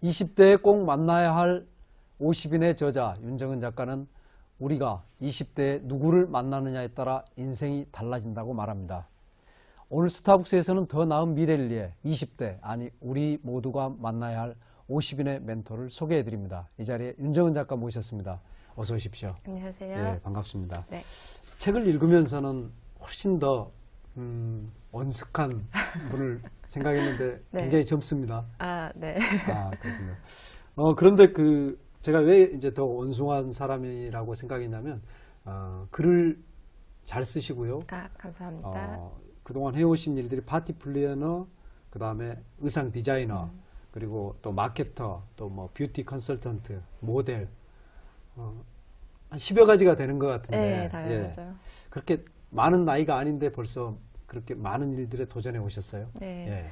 20대에 꼭 만나야 할 50인의 저자 윤정은 작가는 우리가 20대에 누구를 만나느냐에 따라 인생이 달라진다고 말합니다. 오늘 스타벅스에서는 더 나은 미래를 위해 20대, 아니 우리 모두가 만나야 할 50인의 멘토를 소개해드립니다. 이 자리에 윤정은 작가 모셨습니다. 어서 오십시오. 안녕하세요. 네, 반갑습니다. 네. 책을 읽으면서는 훨씬 더 원숙한 분을 생각했는데 네. 굉장히 젊습니다. 아, 네. 아, 그렇군요. 그런데 제가 왜 이제 더 원숭한 사람이라고 생각했냐면, 글을 잘 쓰시고요. 아, 감사합니다. 그동안 해오신 일들이 파티 플래너, 그 다음에 의상 디자이너, 그리고 또 마케터, 또 뭐 뷰티 컨설턴트, 모델, 한 10여 가지가 되는 것 같은데. 네, 당연하죠. 예. 그렇게 많은 나이가 아닌데 벌써 그렇게 많은 일들에 도전해 오셨어요? 네. 예.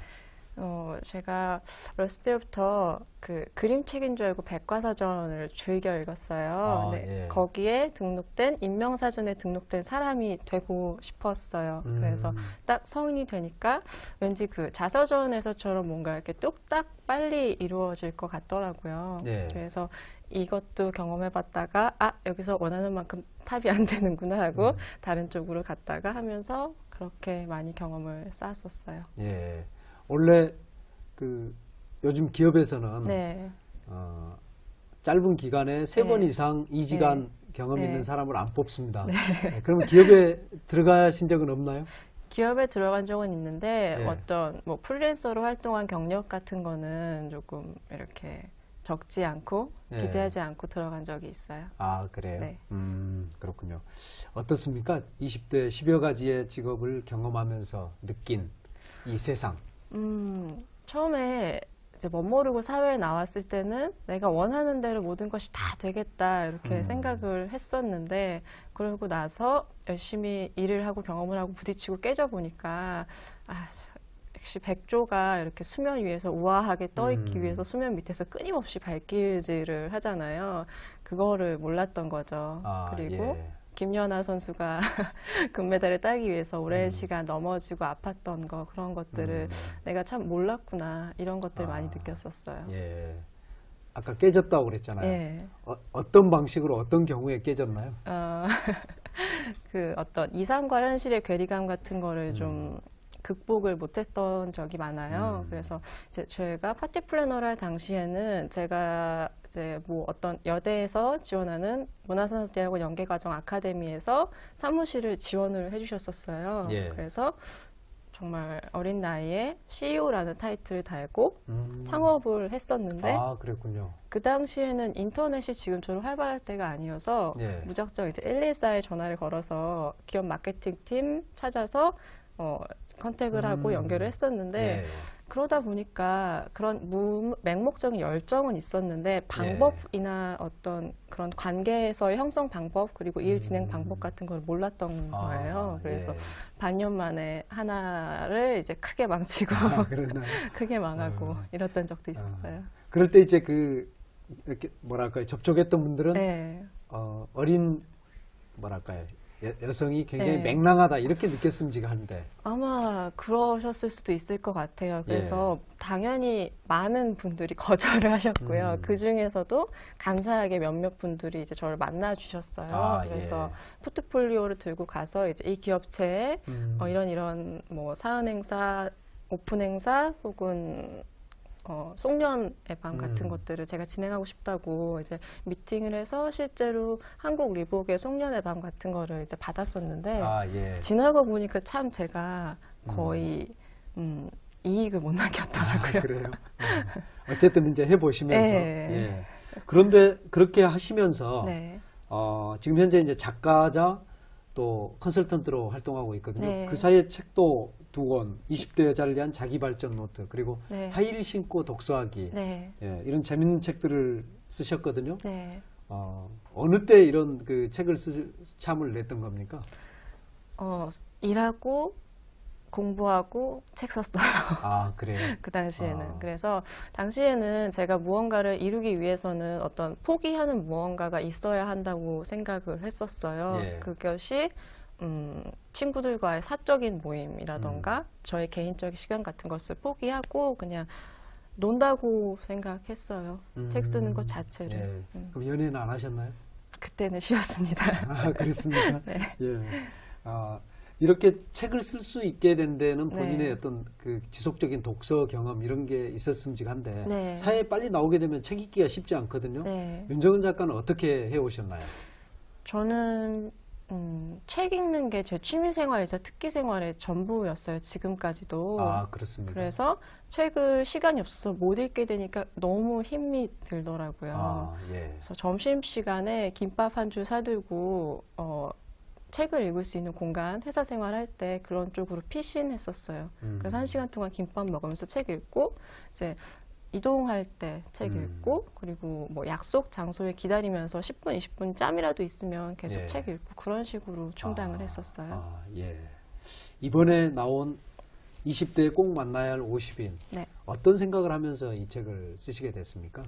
제가 어렸을 때부터 그 그림책인 줄 알고 백과사전을 즐겨 읽었어요. 네. 예. 거기에 등록된, 인명사전에 등록된 사람이 되고 싶었어요. 그래서 딱 성인이 되니까 왠지 그 자서전에서처럼 뭔가 이렇게 뚝딱 빨리 이루어질 것 같더라고요. 예. 그래서 이것도 경험해봤다가 여기서 원하는 만큼 탑이 안 되는구나 하고 다른 쪽으로 갔다가 하면서 그렇게 많이 경험을 쌓았었어요. 예. 원래 요즘 기업에서는 네. 짧은 기간에 3번 네. 이상 이지간 네. 경험 네. 있는 사람을 안 뽑습니다. 네. 그러면 기업에 들어가신 적은 없나요? 기업에 들어간 적은 있는데 네. 어떤 뭐 프리랜서로 활동한 경력 같은 거는 조금 이렇게 적지 않고 네. 기대하지 않고 들어간 적이 있어요. 아, 그래요? 네. 그렇군요. 어떻습니까? 20대 10여 가지의 직업을 경험하면서 느낀 이 세상. 처음에 이제 멋모르고 사회에 나왔을 때는 내가 원하는 대로 모든 것이 다 되겠다 이렇게 생각을 했었는데, 그러고 나서 열심히 일을 하고 경험을 하고 부딪히고 깨져 보니까 역시 백조가 이렇게 수면 위에서 우아하게 떠 있기 위해서 수면 밑에서 끊임없이 발길질을 하잖아요. 그거를 몰랐던 거죠. 그리고 예. 김연아 선수가 금메달을 따기 위해서 오랜 시간 넘어지고 아팠던 거, 그런 것들을 내가 참 몰랐구나, 이런 것들 많이 느꼈었어요. 예. 아까 깨졌다고 그랬잖아요. 예. 어떤 방식으로 어떤 경우에 깨졌나요? 그 어떤 이상과 현실의 괴리감 같은 거를 좀 극복을 못했던 적이 많아요. 그래서 이제 제가 파티 플래너를 할 당시에는 제가 이제 뭐 어떤 여대에서 지원하는 문화산업대학원 연계과정 아카데미에서 사무실을 지원을 해주셨었어요. 예. 그래서 정말 어린 나이에 CEO라는 타이틀을 달고 창업을 했었는데, 아, 그랬군요. 그 당시에는 인터넷이 지금처럼 활발할 때가 아니어서 예. 무작정 이제 114에 전화를 걸어서 기업 마케팅 팀 찾아서 컨택을 하고 연결을 했었는데, 예. 그러다 보니까 그런 맹목적인 열정은 있었는데 방법이나 어떤 그런 관계에서의 형성 방법, 그리고 일 진행 방법 같은 걸 몰랐던 거예요. 그래서 예. 반년 만에 하나를 이제 크게 망치고 그랬나요? 크게 망하고 이랬던 적도 있었어요. 그럴 때 이제 이렇게 뭐랄까요, 접촉했던 분들은 네. 어린 뭐랄까요, 여성이 굉장히 네. 맹랑하다 이렇게 느꼈음지가 한데. 아마 그러셨을 수도 있을 것 같아요. 그래서 당연히 많은 분들이 거절을 하셨고요. 그 중에서도 감사하게 몇몇 분들이 이제 저를 만나 주셨어요. 그래서 포트폴리오를 들고 가서 이제 이 기업체에 이런 뭐 사은 행사, 오픈 행사 혹은 송년회 밤 같은 것들을 제가 진행하고 싶다고 이제 미팅을 해서 실제로 한국 리복의 송년회 밤 같은 거를 이제 받았었는데, 지나고 보니까 참 제가 거의 이익을 못 남겼더라고요. 그래요? 어쨌든 이제 해보시면서. 네. 예. 그런데 그렇게 하시면서 네. 지금 현재 이제 작가자 또 컨설턴트로 활동하고 있거든요. 네. 그 사이에 책도 2권, 20대 여자를 위한 자기 발전 노트, 그리고 네. 하이힐 신고 독서하기, 네. 이런 재밌는 책들을 쓰셨거든요. 네. 어느 때 이런 그 책을 쓸 참을 냈던 겁니까? 일하고 공부하고 책 썼어요. 아, 그래요? 그 당시에는. 그래서 당시에는 제가 무언가를 이루기 위해서는 어떤 포기하는 무언가가 있어야 한다고 생각을 했었어요. 예. 그것이 친구들과의 사적인 모임이라던가 저의 개인적인 시간 같은 것을 포기하고 그냥 논다고 생각했어요. 책 쓰는 것 자체를. 예. 그럼 연애는 안 하셨나요? 그때는 쉬었습니다. 아, 그렇습니까? 네. 예. 아, 이렇게 책을 쓸 수 있게 된 데는 본인의 네. 어떤 그 지속적인 독서 경험 이런 게 있었음직한데 네. 사회에 빨리 나오게 되면 책 읽기가 쉽지 않거든요. 네. 윤정은 작가는 어떻게 해오셨나요? 저는 책 읽는 게 제 취미생활이자 특기생활의 전부였어요. 지금까지도. 아, 그렇습니까? 그래서 책을 시간이 없어서 못 읽게 되니까 너무 힘이 들더라고요. 아, 예. 그래서 점심시간에 김밥 한 줄 사들고 책을 읽을 수 있는 공간, 회사 생활할 때 그런 쪽으로 피신했었어요. 그래서 1시간 동안 김밥 먹으면서 책 읽고 이제 이동할 때 책 읽고 그리고 뭐 약속 장소에 기다리면서 10분, 20분 짬이라도 있으면 계속 예. 책 읽고 그런 식으로 충당을 했었어요. 아, 예. 이번에 나온 20대에 꼭 만나야 할 50인. 네. 어떤 생각을 하면서 이 책을 쓰시게 됐습니까?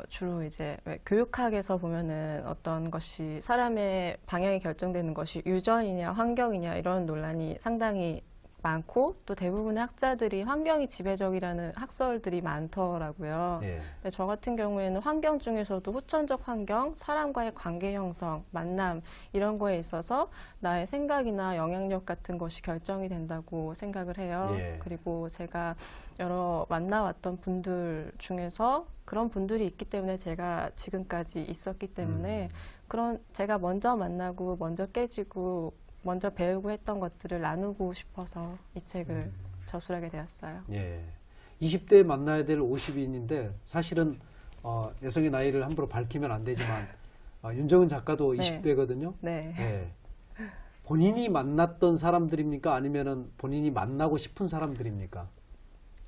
주로 이제 왜 교육학에서 보면은 어떤 것이 사람의 방향이 결정되는 것이 유전이냐 환경이냐 이런 논란이 상당히 많고 또 대부분의 학자들이 환경이 지배적이라는 학설들이 많더라고요. 예. 근데 저 같은 경우에는 환경 중에서도 후천적 환경, 사람과의 관계 형성, 만남 이런 거에 있어서 나의 생각이나 영향력 같은 것이 결정이 된다고 생각을 해요. 예. 그리고 제가 여러 만나왔던 분들 중에서 그런 분들이 있기 때문에 제가 지금까지 있었기 때문에 그런 제가 먼저 만나고 먼저 깨지고 먼저 배우고 했던 것들을 나누고 싶어서 이 책을 저술하게 되었어요. 예. 20대에 만나야 될 50인인데 사실은 여성의 나이를 함부로 밝히면 안 되지만 윤정은 작가도 네. 20대거든요. 네. 예. 본인이 만났던 사람들입니까? 아니면은 본인이 만나고 싶은 사람들입니까?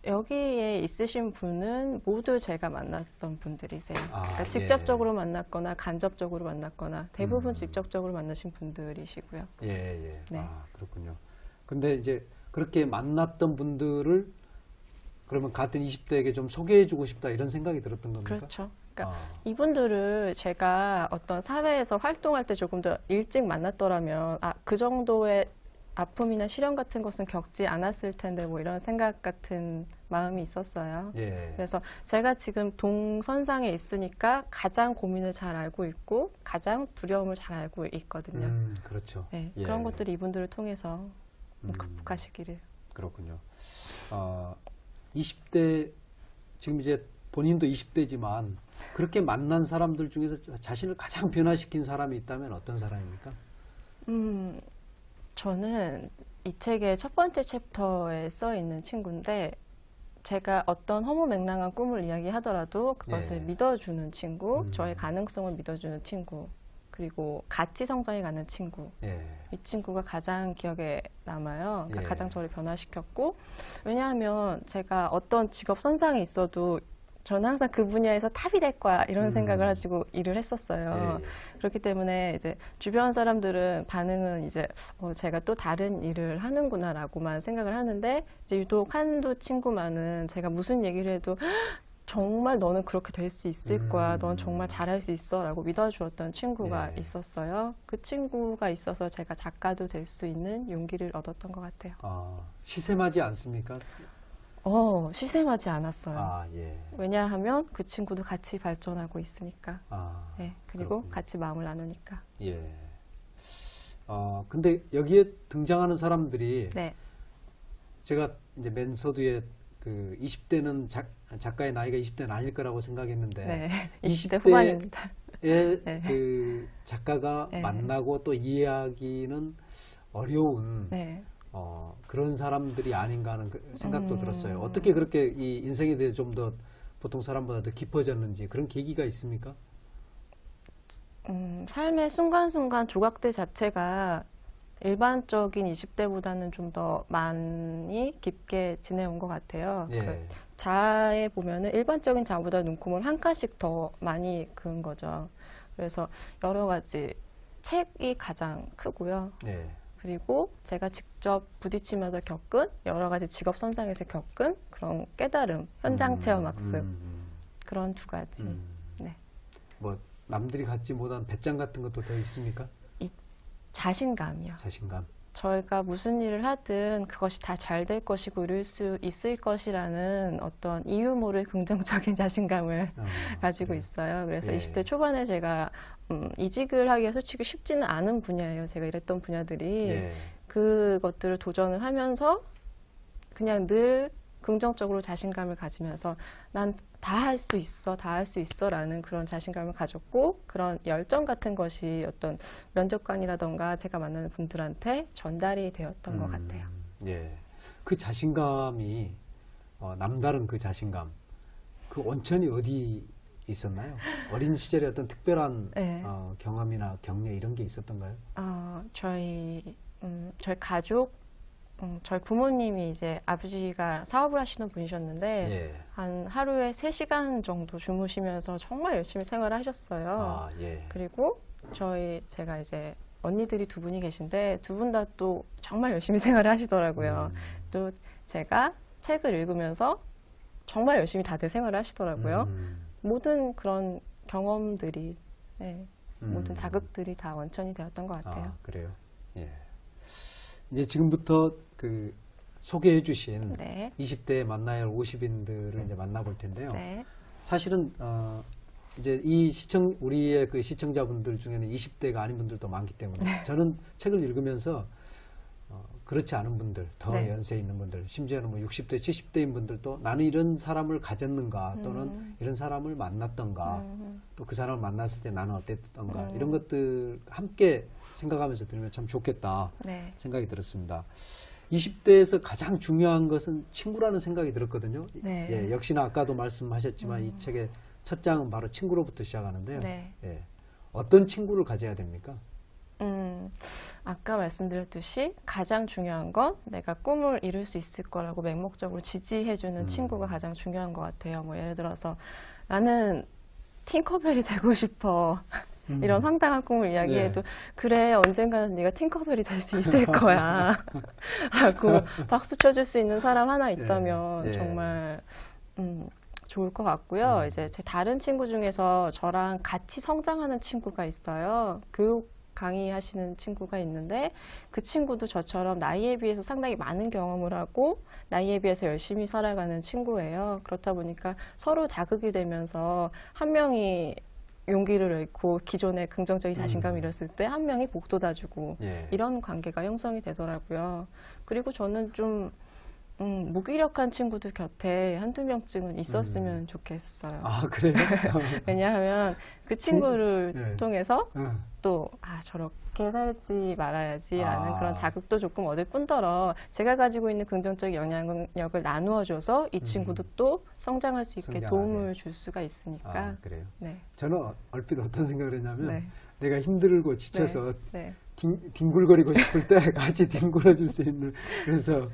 여기에 있으신 분은 모두 제가 만났던 분들이세요. 아, 그러니까 예. 직접적으로 만났거나 간접적으로 만났거나 대부분 직접적으로 만나신 분들이시고요. 예, 예. 네. 아, 그렇군요. 근데 이제 그렇게 만났던 분들을 그러면 같은 20대에게 좀 소개해주고 싶다 이런 생각이 들었던 겁니까? 그렇죠. 그러니까 아. 이분들을 제가 어떤 사회에서 활동할 때 조금 더 일찍 만났더라면 그 정도의 아픔이나 시련 같은 것은 겪지 않았을 텐데 뭐 이런 생각 같은 마음이 있었어요. 예. 그래서 제가 지금 동선상에 있으니까 가장 고민을 잘 알고 있고 가장 두려움을 잘 알고 있거든요. 그렇죠. 네, 예. 그런 것들을 이분들을 통해서 극복하시기를. 그렇군요. 20대 지금 이제 본인도 20대지만 그렇게 만난 사람들 중에서 자신을 가장 변화시킨 사람이 있다면 어떤 사람입니까? 저는 이 책의 첫 번째 챕터에 써 있는 친구인데 제가 어떤 허무맹랑한 꿈을 이야기하더라도 그것을 예. 믿어주는 친구, 저의 가능성을 믿어주는 친구, 그리고 같이 성장해 가는 친구. 예. 이 친구가 가장 기억에 남아요. 그러니까 예. 가장 저를 변화시켰고 왜냐하면 제가 어떤 직업 선상에 있어도 저는 항상 그 분야에서 탑이 될 거야 이런 생각을 가지고 일을 했었어요. 예, 예. 그렇기 때문에 이제 주변 사람들은 반응은 이제 제가 또 다른 일을 하는구나라고만 생각을 하는데 이제 유독 한두 친구만은 제가 무슨 얘기를 해도 정말 너는 그렇게 될 수 있을 거야. 넌 정말 잘할 수 있어. 라고 믿어주었던 친구가 예. 있었어요. 그 친구가 있어서 제가 작가도 될 수 있는 용기를 얻었던 것 같아요. 시샘하지 않습니까? 시샘하지 않았어요. 아, 예. 왜냐하면 그 친구도 같이 발전하고 있으니까. 네, 그리고 그렇군요. 같이 마음을 나누니까. 예. 근데 여기에 등장하는 사람들이 네. 제가 이제 맨 서두에 그 20대는 작가의 나이가 20대는 아닐 거라고 생각했는데 네. 20대 20대 후반입니다. 네. 그 작가가 네. 만나고 또 이해하기는 어려운 네. 그런 사람들이 아닌가 하는 생각도 들었어요. 어떻게 그렇게 이 인생에 대해 좀 더 보통 사람보다 더 깊어졌는지 그런 계기가 있습니까? 삶의 순간순간 조각들 자체가 일반적인 20대보다는 좀 더 많이 깊게 지내온 것 같아요. 예. 그 자에 보면은 일반적인 자보다 눈코물 한 칸씩 더 많이 그은 거죠. 그래서 여러 가지 책이 가장 크고요. 예. 그리고 제가 직접 부딪히면서 겪은 여러 가지 직업 선상에서 겪은 그런 깨달음, 현장 체험 학습 그런 두 가지. 네. 뭐 남들이 갖지 못한 배짱 같은 것도 더 있습니까? 자신감이요. 자신감. 저희가 무슨 일을 하든 그것이 다 잘 될 것이고 이룰 수 있을 것이라는 어떤 이유 모를 긍정적인 자신감을 가지고 있어요. 그래서 예. 20대 초반에 제가 이직을 하기가 솔직히 쉽지는 않은 분야예요. 제가 일했던 분야들이. 예. 그것들을 도전을 하면서 그냥 늘 긍정적으로 자신감을 가지면서 난 다 할 수 있어, 다 할 수 있어 라는 그런 자신감을 가졌고 그런 열정 같은 것이 어떤 면접관이라던가 제가 만나는 분들한테 전달이 되었던 것 같아요. 예. 그 자신감이 남다른 그 자신감, 그 원천이 어디 있었나요? 어린 시절에 어떤 특별한 네. 경험이나 경례 이런 게 있었던가요? 저희 가족, 저희 부모님이 이제 아버지가 사업을 하시는 분이셨는데 예. 한 하루에 3시간 정도 주무시면서 정말 열심히 생활을 하셨어요. 예. 그리고 제가 이제 언니들이 2분이 계신데 2분 다 또 정말 열심히 생활을 하시더라고요. 또 제가 책을 읽으면서 정말 열심히 다들 생활을 하시더라고요. 모든 그런 경험들이, 네, 모든 자극들이 다 원천이 되었던 것 같아요. 그래요? 예. 이제 지금부터 그 소개해 주신 네. 20대에 만나야 할 50인들을 이제 만나볼 텐데요. 네. 사실은 이제 우리의 그 시청자분들 중에는 20대가 아닌 분들도 많기 때문에 저는 책을 읽으면서 그렇지 않은 분들, 더 네. 연세 있는 분들, 심지어는 뭐 60대, 70대인 분들도 나는 이런 사람을 가졌는가 또는 이런 사람을 만났던가 또 그 사람을 만났을 때 나는 어땠던가 이런 것들 함께 생각하면서 들으면 참 좋겠다 네. 생각이 들었습니다. 20대에서 가장 중요한 것은 친구라는 생각이 들었거든요. 네. 예, 역시나 아까도 말씀하셨지만 이 책의 첫 장은 바로 친구로부터 시작하는데요. 네. 예, 어떤 친구를 가져야 됩니까? 아까 말씀드렸듯이 가장 중요한 건 내가 꿈을 이룰 수 있을 거라고 맹목적으로 지지해주는 친구가 가장 중요한 것 같아요. 뭐 예를 들어서 나는 팅커벨이 되고 싶어. 이런 황당한 꿈을 이야기해도 그래 언젠가는 네가 팅커벨이 될 수 있을 거야 라고 박수 쳐줄 수 있는 사람 하나 있다면 정말 좋을 것 같고요. 이제 제 다른 친구 중에서 저랑 같이 성장하는 친구가 있어요. 교육 강의하시는 친구가 있는데 그 친구도 저처럼 나이에 비해서 상당히 많은 경험을 하고 나이에 비해서 열심히 살아가는 친구예요. 그렇다 보니까 서로 자극이 되면서 한 명이 용기를 잃고 기존의 긍정적인 자신감을 잃었을 때 한 명이 복돋아주고 이런 관계가 형성이 되더라고요. 그리고 저는 좀 무기력한 친구들 곁에 한두 명쯤은 있었으면 좋겠어요. 아, 그래요? 왜냐하면 그 친구를 통해서 또 저렇게 살지 말아야지라는 그런 자극도 조금 얻을 뿐더러 제가 가지고 있는 긍정적 영향력을 나누어줘서 이 친구도 또 성장할 수 있게 도움을 줄 수가 있으니까. 그래요? 네. 저는 얼핏 어떤 생각을 했냐면 네. 내가 힘들고 지쳐서 네. 뒹굴거리고 싶을 때 같이 뒹굴어줄 수 있는 그래서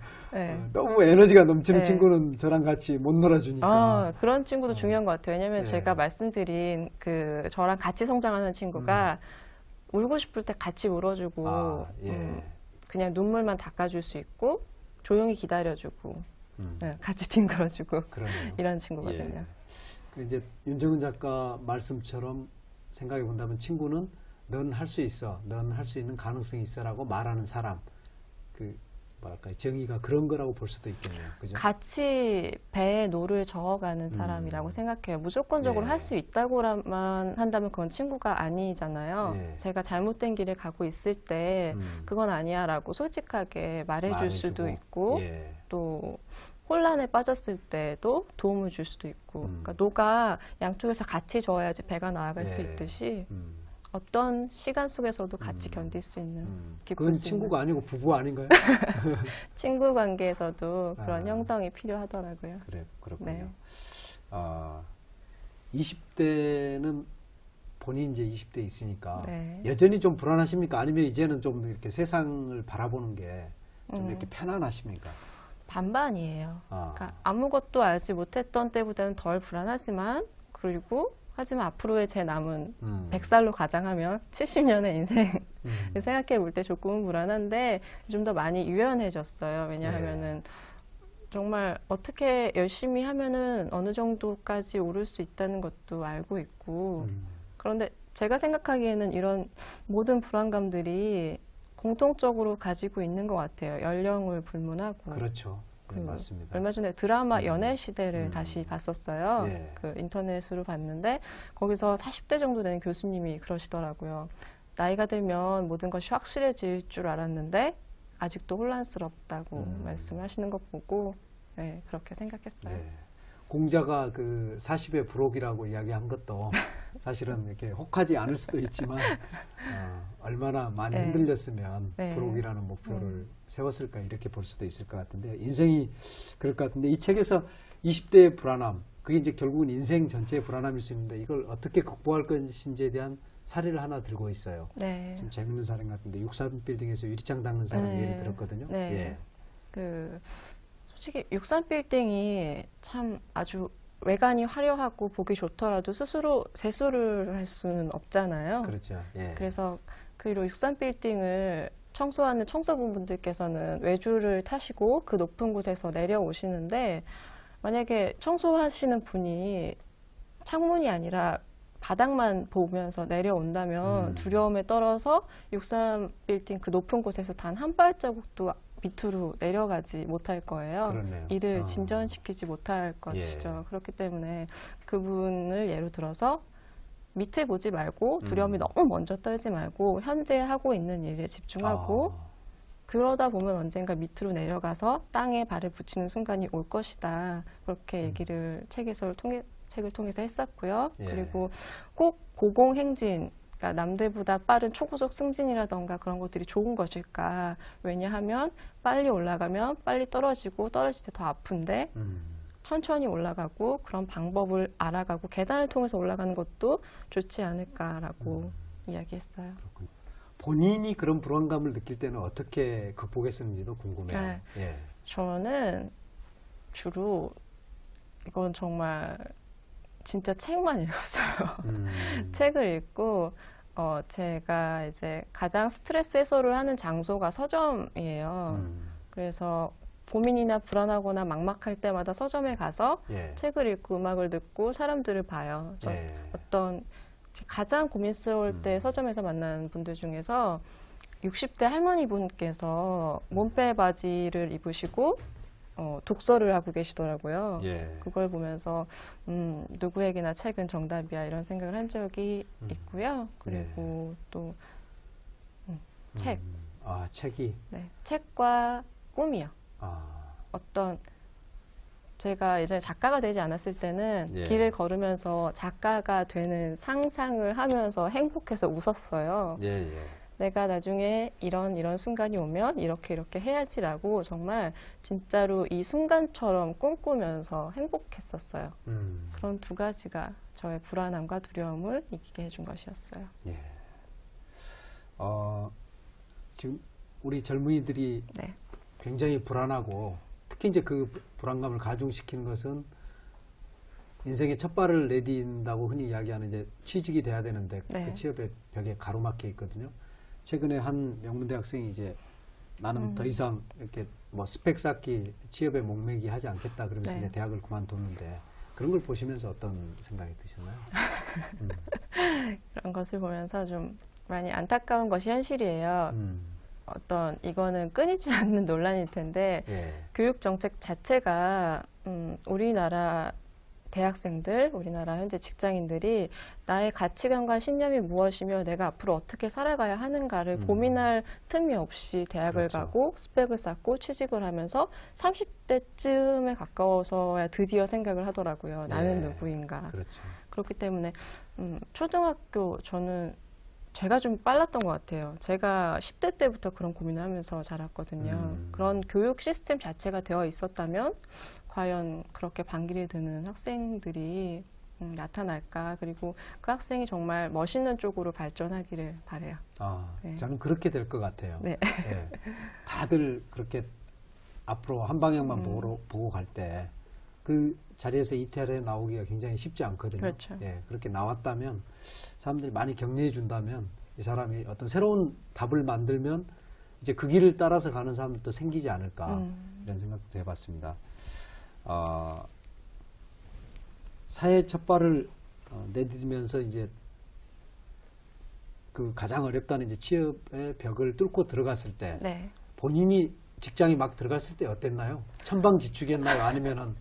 너무 에너지가 넘치는 친구는 저랑 같이 못 놀아주니까 그런 친구도 중요한 것 같아요. 왜냐하면 제가 말씀드린 그 저랑 같이 성장하는 친구가 울고 싶을 때 같이 울어주고 그냥 눈물만 닦아줄 수 있고 조용히 기다려주고 같이 뒹굴어주고 이런 친구거든요. 이제 윤정은 작가 말씀처럼 생각해 본다면 친구는 넌 할 수 있어, 넌 할 수 있는 가능성이 있어라고 말하는 사람, 그 뭐랄까요, 정의가 그런 거라고 볼 수도 있겠네요. 그죠? 같이 배에 노를 저어가는 사람이라고 생각해요. 무조건적으로 할 수 있다고만 한다면 그건 친구가 아니잖아요. 제가 잘못된 길을 가고 있을 때 그건 아니야라고 솔직하게 말해줄 수도 있고 또 혼란에 빠졌을 때도 도움을 줄 수도 있고 그러니까 노가 양쪽에서 같이 저어야지 배가 나아갈 수 있듯이 어떤 시간 속에서도 같이 견딜 수 있는 그건 친구가 아니고 부부 아닌가요? 친구 관계에서도 그런 형성이 필요하더라고요. 그렇군요. 네. 20대는 본인 이제 20대 있으니까 여전히 좀 불안하십니까? 아니면 이제는 좀 이렇게 세상을 바라보는 게 좀 이렇게 편안하십니까? 반반이에요. 그러니까 아무것도 알지 못했던 때보다는 덜 불안하지만 하지만 앞으로의 제 남은 100살로 가장하면 70년의 인생 생각해 볼 때 조금은 불안한데 좀 더 많이 유연해졌어요. 왜냐하면은 정말 어떻게 열심히 하면은 어느 정도까지 오를 수 있다는 것도 알고 있고 그런데 제가 생각하기에는 이런 모든 불안감들이 공통적으로 가지고 있는 것 같아요. 연령을 불문하고. 그렇죠. 네, 맞습니다. 얼마 전에 드라마 연애 시대를 다시 봤었어요. 예. 그 인터넷으로 봤는데 거기서 40대 정도 되는 교수님이 그러시더라고요. 나이가 들면 모든 것이 확실해질 줄 알았는데 아직도 혼란스럽다고 말씀하시는 것 보고 네, 그렇게 생각했어요. 네. 공자가 그 40의 부록이라고 이야기한 것도 사실은 이렇게 혹하지 않을 수도 있지만 얼마나 많이 네. 흔들렸으면 네. 부록이라는 목표를 세웠을까 이렇게 볼 수도 있을 것 같은데 인생이 그럴 것 같은데 이 책에서 20대의 불안함 그게 이제 결국은 인생 전체의 불안함일 수 있는데 이걸 어떻게 극복할 것인지에 대한 사례를 하나 들고 있어요. 네. 좀 재밌는 사례 같은데 63빌딩에서 유리창 닦는 사람 네. 예를 들었거든요. 네. 예. 솔직히 63빌딩이 참 아주 외관이 화려하고 보기 좋더라도 스스로 세수를 할 수는 없잖아요. 그렇죠. 예. 그래서 그리고 63빌딩을 청소하는 청소부분들께서는 외주를 타시고 그 높은 곳에서 내려오시는데 만약에 청소하시는 분이 창문이 아니라 바닥만 보면서 내려온다면 두려움에 떨어서 63빌딩 그 높은 곳에서 단 한 발자국도 밑으로 내려가지 못할 거예요. 그렇네요. 이를 진전시키지 못할 것이죠. 예. 그렇기 때문에 그분을 예로 들어서 밑을 보지 말고 두려움이 너무 먼저 떨지 말고 현재 하고 있는 일에 집중하고 그러다 보면 언젠가 밑으로 내려가서 땅에 발을 붙이는 순간이 올 것이다. 그렇게 얘기를 책을 통해서 했었고요. 예. 그리고 꼭 고공행진, 그러니까 남들보다 빠른 초고속 승진이라던가 그런 것들이 좋은 것일까? 왜냐하면 빨리 올라가면 빨리 떨어지고 떨어질 때 더 아픈데 천천히 올라가고 그런 방법을 알아가고 계단을 통해서 올라가는 것도 좋지 않을까라고 이야기했어요. 그렇군요. 본인이 그런 불안감을 느낄 때는 어떻게 극복했었는지도 궁금해요. 네. 예. 저는 주로 이건 정말 진짜 책만 읽었어요. 책을 읽고 제가 이제 가장 스트레스 해소를 하는 장소가 서점이에요. 그래서 고민이나 불안하거나 막막할 때마다 서점에 가서 예. 책을 읽고 음악을 듣고 사람들을 봐요. 예. 어떤 가장 고민스러울 때 서점에서 만난 분들 중에서 60대 할머니 분께서 몸빼 바지를 입으시고 독서를 하고 계시더라고요. 예. 그걸 보면서 누구에게나 책은 정답이야 이런 생각을 한 적이 있고요. 그리고 또 책. 아, 책이. 네, 책과 꿈이요. 어떤 제가 예전에 작가가 되지 않았을 때는 예. 길을 걸으면서 작가가 되는 상상을 하면서 행복해서 웃었어요. 예, 예. 내가 나중에 이런 순간이 오면 이렇게 해야지라고 정말 진짜로 이 순간처럼 꿈꾸면서 행복했었어요. 그런 두 가지가 저의 불안함과 두려움을 이기게 해준 것이었어요. 예. 지금 우리 젊은이들이 네. 굉장히 불안하고 특히 이제 그 불안감을 가중시키는 것은 인생의 첫 발을 내딛는다고 흔히 이야기하는 이제 취직이 돼야 되는데 네. 그 취업의 벽에 가로막혀 있거든요. 최근에 한 명문대 학생이 이제 나는 더 이상 이렇게 뭐 스펙 쌓기 취업에 목매기 하지 않겠다 그러면서 네. 이제 대학을 그만뒀는데 그런 걸 보시면서 어떤 생각이 드셨나요? 그런 것을 보면서 좀 많이 안타까운 것이 현실이에요. 이거는 끊이지 않는 논란일 텐데 예. 교육 정책 자체가 우리나라 대학생들, 우리나라 현재 직장인들이 나의 가치관과 신념이 무엇이며 내가 앞으로 어떻게 살아가야 하는가를 고민할 틈이 없이 대학을 그렇죠. 가고 스펙을 쌓고 취직을 하면서 30대쯤에 가까워서야 드디어 생각을 하더라고요. 나는 예. 누구인가. 그렇죠. 그렇기 때문에 초등학교 저는 제가 좀 빨랐던 것 같아요. 제가 10대 때부터 그런 고민을 하면서 자랐거든요. 그런 교육 시스템 자체가 되어 있었다면 과연 그렇게 반기를 드는 학생들이 나타날까. 그리고 그 학생이 정말 멋있는 쪽으로 발전하기를 바라요. 네. 저는 그렇게 될 것 같아요. 네. 예. 다들 그렇게 앞으로 한 방향만 보고 갈 때 그 자리에서 이태리에 나오기가 굉장히 쉽지 않거든요. 그렇죠. 예, 그렇게 나왔다면 사람들이 많이 격려해 준다면 이 사람이 어떤 새로운 답을 만들면 이제 그 길을 따라서 가는 사람들도 생기지 않을까 이런 생각도 해봤습니다. 사회 첫 발을 내딛으면서 이제 그 가장 어렵다는 이제 취업의 벽을 뚫고 들어갔을 때 네. 본인이 직장에 막 들어갔을 때 어땠나요? 천방지축이었나요? 아니면은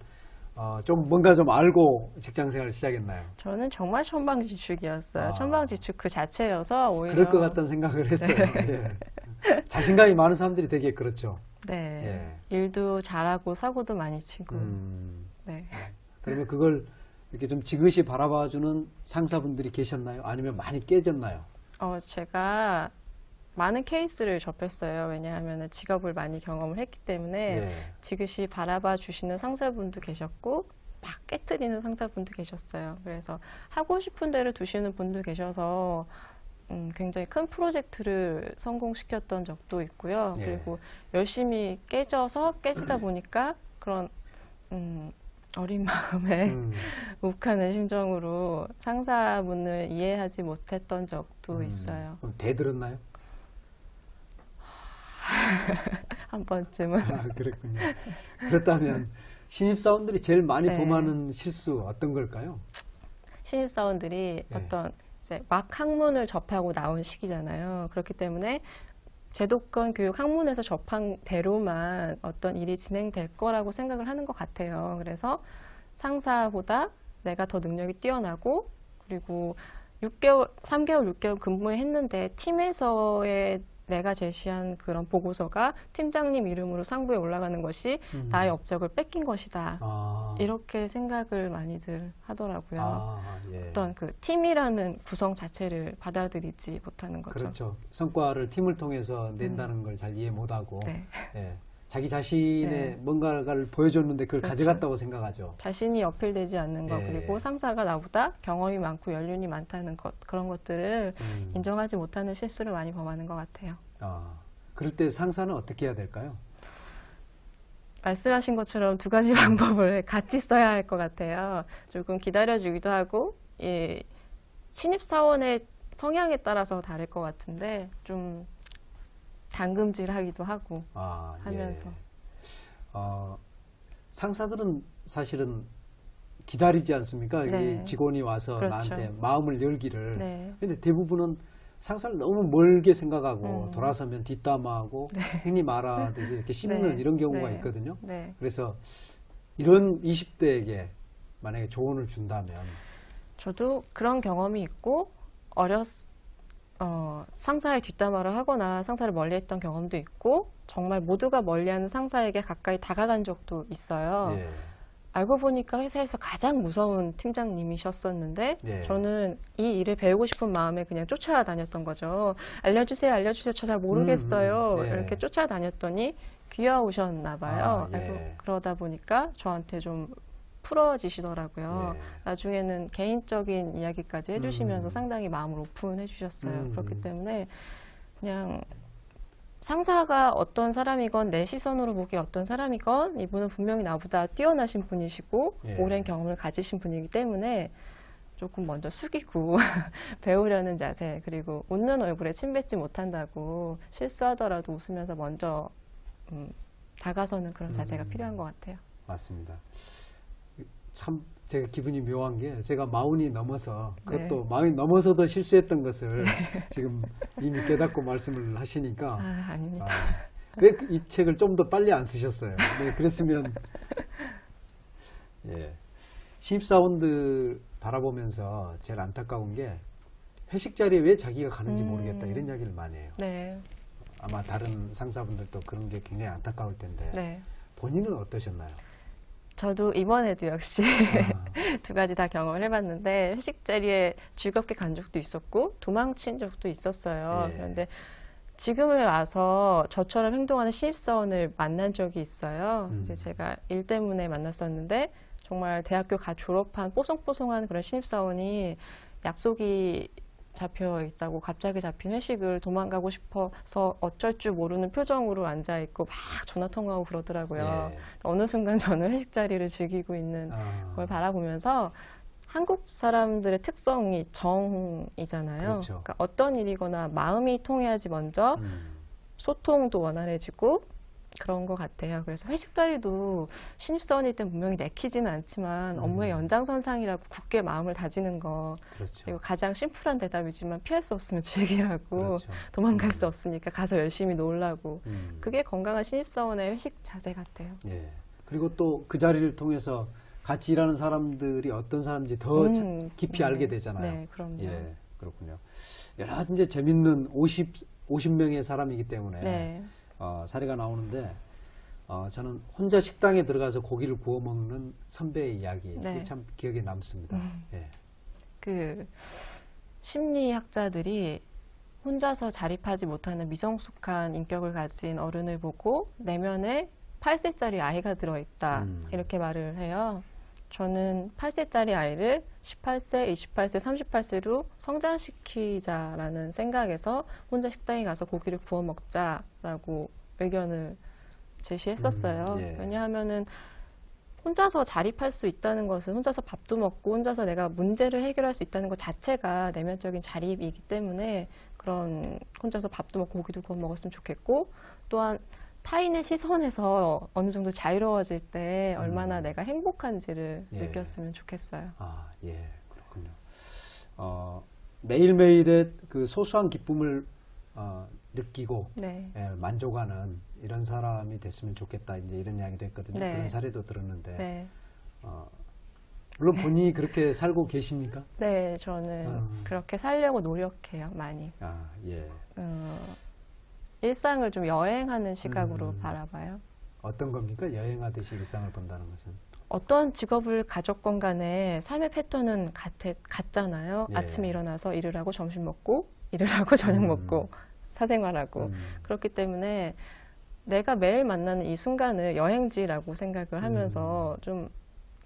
좀 뭔가 좀 알고 직장 생활을 시작했나요? 저는 정말 천방지축이었어요. 아. 천방지축 그 자체여서 오히려 그럴 것 같다는 생각을 했어요. 예. 자신감이 많은 사람들이 되게 그렇죠. 네. 일도 잘하고 사고도 많이 치고. 네. 그러면 그걸 이렇게 좀 지그시 바라봐주는 상사분들이 계셨나요? 아니면 많이 깨졌나요? 제가 많은 케이스를 접했어요. 왜냐하면 직업을 많이 경험을 했기 때문에 예. 지그시 바라봐 주시는 상사분도 계셨고 막 깨뜨리는 상사분도 계셨어요. 그래서 하고 싶은 대로 두시는 분도 계셔서 굉장히 큰 프로젝트를 성공시켰던 적도 있고요. 예. 그리고 열심히 깨지다 보니까 그런 어린 마음에 욱하는 심정으로 상사분을 이해하지 못했던 적도 있어요. 그럼 대들었나요? 한 번쯤은. 그랬군요. 그렇다면 신입사원들이 제일 많이 네. 범하는 실수 어떤 걸까요? 신입사원들이 네. 어떤 이제 막 학문을 접하고 나온 시기잖아요. 그렇기 때문에 제도권 교육 학문에서 접한 대로만 어떤 일이 진행될 거라고 생각을 하는 것 같아요. 그래서 상사보다 내가 더 능력이 뛰어나고 그리고 3개월, 6개월 근무했는데 팀에서의 내가 제시한 그런 보고서가 팀장님 이름으로 상부에 올라가는 것이 나의 업적을 뺏긴 것이다. 이렇게 생각을 많이들 하더라고요. 예. 어떤 그 팀이라는 구성 자체를 받아들이지 못하는 거죠. 그렇죠. 성과를 팀을 통해서 낸다는 걸 잘 이해 못하고 네. 예. 자기 자신의 네. 뭔가를 보여줬는데 그걸 그렇죠. 가져갔다고 생각하죠. 자신이 어필되지 않는 것, 예. 그리고 상사가 나보다 경험이 많고 연륜이 많다는 것, 그런 것들을 인정하지 못하는 실수를 많이 범하는 것 같아요. 그럴 때 상사는 어떻게 해야 될까요? 말씀하신 것처럼 두 가지 방법을 같이 써야 할 것 같아요. 조금 기다려주기도 하고, 신입사원의 성향에 따라서 다를 것 같은데, 좀 당금질하기도 하고 하면서. 예. 상사들은 사실은 기다리지 않습니까? 네. 이 직원이 와서 그렇죠. 나한테 마음을 열기를. 네. 근데 대부분은 상사를 너무 멀게 생각하고 돌아서면 뒷담화하고 행위 말하듯이 이렇게 씹는 네. 이런 경우가 네. 있거든요. 네. 그래서 이런 20대에게 만약에 조언을 준다면 저도 그런 경험이 있고, 상사의 뒷담화를 하거나 상사를 멀리했던 경험도 있고, 정말 모두가 멀리하는 상사에게 가까이 다가간 적도 있어요. 예. 알고 보니까 회사에서 가장 무서운 팀장님이셨었는데 예. 저는 이 일을 배우고 싶은 마음에 그냥 쫓아다녔던 거죠. 알려주세요, 알려주세요. 저 잘 모르겠어요. 예. 이렇게 쫓아다녔더니 귀여우셨나 봐요. 예. 그래서 그러다 보니까 저한테 좀 풀어지시더라고요. 예. 나중에는 개인적인 이야기까지 해주시면서 상당히 마음을 오픈해 주셨어요. 그렇기 때문에 그냥 상사가 어떤 사람이건 내 시선으로 보기에 어떤 사람이건 이분은 분명히 나보다 뛰어나신 분이시고 예. 오랜 경험을 가지신 분이기 때문에 조금 먼저 숙이고 배우려는 자세, 그리고 웃는 얼굴에 침 뱉지 못한다고 실수하더라도 웃으면서 먼저 다가서는 그런 자세가 필요한 것 같아요. 맞습니다. 참 제가 기분이 묘한 게 제가 40이 넘어서 그것도 40이 넘어서도 실수했던 것을 지금 이미 깨닫고 말씀을 하시니까 아닙니다. 왜 이 책을 좀 더 빨리 안 쓰셨어요? 네, 그랬으면 예. 신입사원들 바라보면서 제일 안타까운 게 회식 자리에 왜 자기가 가는지 모르겠다 이런 이야기를 많이 해요. 네. 아마 다른 상사분들도 그런 게 굉장히 안타까울 텐데 네. 본인은 어떠셨나요? 저도 이번에도 역시 두 가지 다 경험을 해봤는데 회식 자리에 즐겁게 간 적도 있었고 도망친 적도 있었어요. 예. 그런데 지금에 와서 저처럼 행동하는 신입사원을 만난 적이 있어요. 이제 제가 일 때문에 만났었는데 정말 대학교 졸업한 뽀송뽀송한 그런 신입사원이 약속이 잡혀 있다고 갑자기 잡힌 회식을 도망가고 싶어서 어쩔 줄 모르는 표정으로 앉아 있고 막 전화 통화하고 그러더라고요. 예. 어느 순간 저는 회식 자리를 즐기고 있는 걸 바라보면서 한국 사람들의 특성이 정이잖아요. 그렇죠. 그러니까 어떤 일이거나 마음이 통해야지 먼저 소통도 원활해지고 그런 것 같아요. 그래서 회식 자리도 신입사원일 땐 분명히 내키지는 않지만 업무의 연장선상이라고 굳게 마음을 다지는 거. 그렇죠. 그리고 가장 심플한 대답이지만 피할 수 없으면 즐기라고 그렇죠. 도망갈 수 없으니까 가서 열심히 놀라고. 음. 그게 건강한 신입사원의 회식 자세 같아요. 예. 그리고 또 그 자리를 통해서 같이 일하는 사람들이 어떤 사람인지 더 깊이 네. 알게 되잖아요. 네, 그럼요. 예, 그렇군요. 여러 가지 이제 재밌는 50명의 사람이기 때문에 네. 사례가 나오는데 저는 혼자 식당에 들어가서 고기를 구워 먹는 선배의 이야기 네. 이게 참 기억에 남습니다. 예. 그 심리학자들이 혼자서 자립하지 못하는 미성숙한 인격을 가진 어른을 보고 내면에 8세짜리 아이가 들어있다 이렇게 말을 해요. 저는 8세짜리 아이를 18세, 28세, 38세로 성장시키자라는 생각에서 혼자 식당에 가서 고기를 구워 먹자라고 의견을 제시했었어요. 예. 왜냐하면은 혼자서 자립할 수 있다는 것은 혼자서 밥도 먹고 혼자서 내가 문제를 해결할 수 있다는 것 자체가 내면적인 자립이기 때문에 그런 혼자서 밥도 먹고 고기도 구워 먹었으면 좋겠고, 또한 타인의 시선에서 어느 정도 자유로워질 때 얼마나 내가 행복한지를 예. 느꼈으면 좋겠어요. 아, 예, 그렇군요. 매일매일의 그 소소한 기쁨을 느끼고 네. 예, 만족하는 이런 사람이 됐으면 좋겠다. 이제 이런 이야기도 했거든요. 네. 그런 사례도 들었는데 네. 물론 본인이 그렇게 살고 계십니까? 네, 저는 그렇게 살려고 노력해요, 많이. 아, 예. 일상을 좀 여행하는 시각으로 바라봐요. 어떤 겁니까? 여행하듯이 일상을 본다는 것은. 어떤 직업을 가졌건 간에 삶의 패턴은 같잖아요. 예. 아침에 일어나서 일을 하고 점심 먹고, 일을 하고 저녁 먹고, 사생활하고. 그렇기 때문에 내가 매일 만나는 이 순간을 여행지라고 생각을 하면서 좀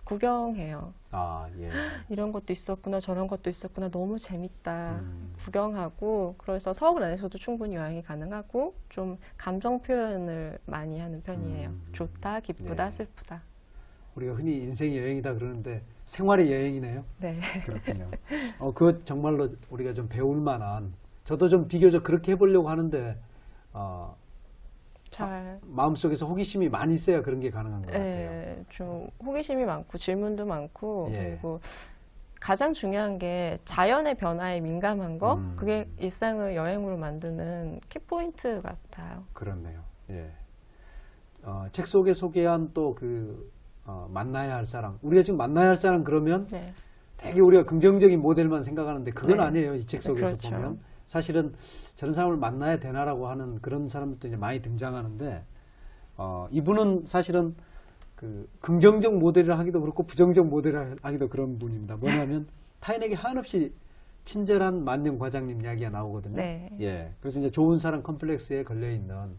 구경해요. 아, 예. 이런 것도 있었구나, 저런 것도 있었구나, 너무 재밌다. 구경하고, 그래서 서울 안에서도 충분히 여행이 가능하고, 좀 감정 표현을 많이 하는 편이에요. 좋다, 기쁘다, 네. 슬프다. 우리가 흔히 인생이 여행이다 그러는데 생활의 여행이네요. 네. 그렇군요. 그것 정말로 우리가 좀 배울 만한, 저도 좀 비교적 그렇게 해보려고 하는데, 마음속에서 호기심이 많이 있어야 그런 게 가능한 것 같아요. 네, 좀 호기심이 많고 질문도 많고 예. 그리고 가장 중요한 게 자연의 변화에 민감한 거, 그게 일상을 여행으로 만드는 키포인트 같아요. 그렇네요. 예. 책 속에 소개한 또 만나야 할 사람. 우리가 지금 만나야 할 사람 그러면 네. 되게 우리가 긍정적인 모델만 생각하는데 그건 네. 아니에요. 이 책 속에서 그렇죠. 보면. 사실은 저런 사람을 만나야 되나라고 하는 그런 사람들도 이제 많이 등장하는데, 이분은 사실은 긍정적 모델을 하기도 그렇고 부정적 모델을 하기도 그런 분입니다. 뭐냐면 타인에게 한없이 친절한 만년 과장님 이야기가 나오거든요. 네. 예. 그래서 이제 좋은 사람 컴플렉스에 걸려 있는.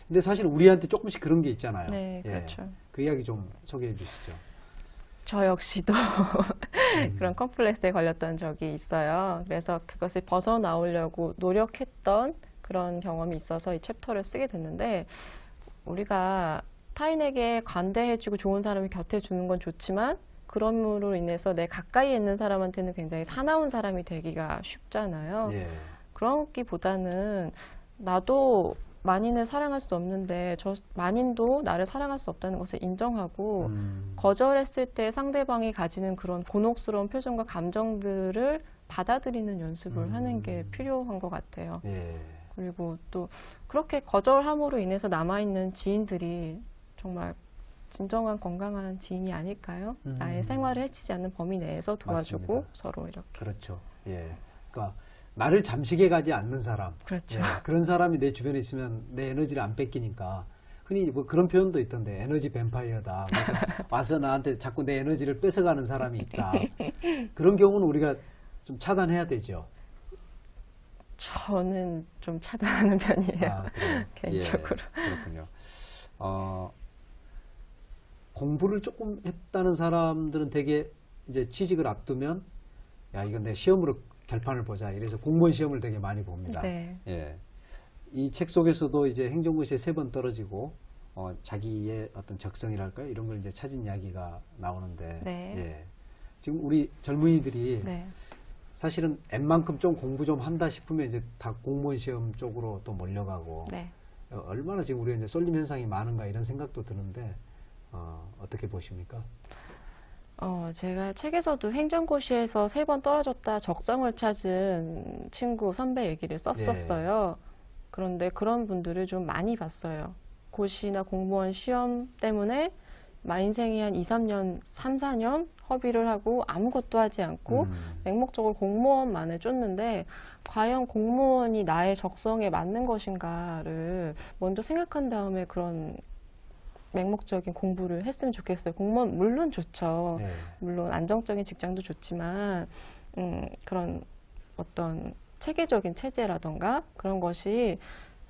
근데 사실 우리한테 조금씩 그런 게 있잖아요. 네, 예. 그렇죠. 그 이야기 좀 소개해 주시죠. 저 역시도 그런 컴플렉스에 걸렸던 적이 있어요. 그래서 그것을 벗어나오려고 노력했던 그런 경험이 있어서 이 챕터를 쓰게 됐는데, 우리가 타인에게 관대해주고 좋은 사람이 곁에 주는 건 좋지만 그럼으로 인해서 내 가까이에 있는 사람한테는 굉장히 사나운 사람이 되기가 쉽잖아요. 예. 그렇기보다는 나도 만인을 사랑할 수 없는데 저 만인도 나를 사랑할 수 없다는 것을 인정하고 거절했을 때 상대방이 가지는 그런 곤혹스러운 표정과 감정들을 받아들이는 연습을 하는 게 필요한 것 같아요. 예. 그리고 또 그렇게 거절함으로 인해서 남아있는 지인들이 정말 진정한 건강한 지인이 아닐까요? 나의 생활을 해치지 않는 범위 내에서 도와주고 맞습니다. 서로 이렇게. 그렇죠. 예. 그러니까 나를 잠식해 가지 않는 사람. 그렇죠. 예. 그런 사람이 내 주변에 있으면 내 에너지를 안 뺏기니까. 흔히 뭐 그런 표현도 있던데, 에너지 뱀파이어다. 그래서 와서 나한테 자꾸 내 에너지를 뺏어가는 사람이 있다. 그런 경우는 우리가 좀 차단해야 되죠. 저는 좀 차단하는 편이에요. 아, 그래요? 개인적으로. 예, 그렇군요. 공부를 조금 했다는 사람들은 되게 이제 취직을 앞두면, 야, 이건 내 시험으로 결판을 보자. 이래서 공무원 시험을 되게 많이 봅니다. 네. 예. 이 책 속에서도 이제 행정고시에 3번 떨어지고, 자기의 어떤 적성이랄까요? 이런 걸 이제 찾은 이야기가 나오는데, 네. 예. 지금 우리 젊은이들이 네. 사실은 웬만큼 좀 공부 좀 한다 싶으면 이제 다 공무원 시험 쪽으로 또 몰려가고, 네. 얼마나 지금 우리가 이제 쏠림 현상이 많은가 이런 생각도 드는데 어떻게 보십니까? 제가 책에서도 행정고시에서 3번 떨어졌다 적성을 찾은 친구 선배 얘기를 썼었어요. 그런데 그런 분들을 좀 많이 봤어요. 고시나 공무원 시험 때문에 인생이 한 2, 3년, 3, 4년 허비를 하고 아무것도 하지 않고 맹목적으로 공무원만을 쫓는데 과연 공무원이 나의 적성에 맞는 것인가를 먼저 생각한 다음에 그런 맹목적인 공부를 했으면 좋겠어요. 공무원 물론 좋죠. 네. 물론 안정적인 직장도 좋지만 그런 어떤 체계적인 체제라던가 그런 것이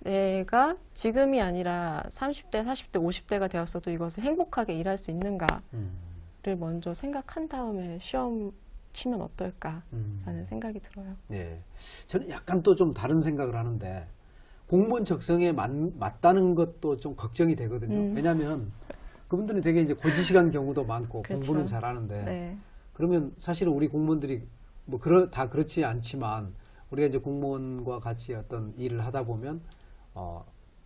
내가 지금이 아니라 30대, 40대, 50대가 되었어도 이것을 행복하게 일할 수 있는가를 먼저 생각한 다음에 시험 치면 어떨까라는 생각이 들어요. 네. 저는 약간 또 좀 다른 생각을 하는데 공무원 적성에 맞다는 것도 좀 걱정이 되거든요. 왜냐하면 그분들은 되게 이제 고지식한 경우도 많고 그렇죠. 공부는 잘하는데 네. 그러면 사실은 우리 공무원들이 뭐 다 그렇지 않지만 우리가 이제 공무원과 같이 어떤 일을 하다 보면